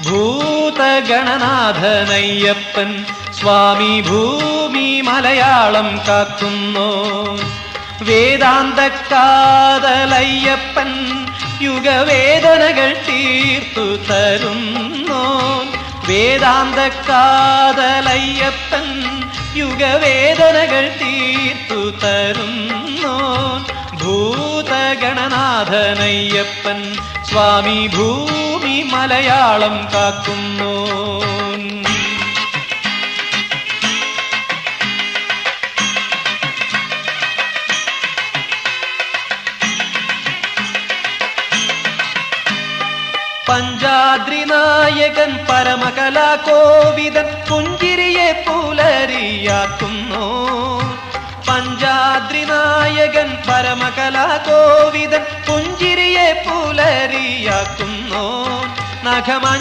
ഭൂതഗണനാഥനയ്യപ്പൻ സ്വാമി ഭൂമി മലയാളം കാക്കുന്നോ. വേദാന്തക്കാതലയ്യപ്പൻ യുഗവേദനകൾ തീർത്തു തരുന്നോ. വേദാന്തക്കാതലയ്യപ്പൻ യുഗവേദനകൾ തീർത്തു തരുന്നോ. ഭൂതഗണനാഥനയ്യപ്പൻ സ്വാമി ഭൂമി മലയാളം കാക്കുന്നോ. പഞ്ചാദ്രിനായകൻ പരമകലാകോവിദൻ പുഞ്ചിരിയെ പുലരിയാക്കുന്നു. പഞ്ചാദ്രിനായകൻ പരമകലാകോവിദൻ പുഞ്ചിരിയെ പുലരിയാക്കുന്നു. നഖമ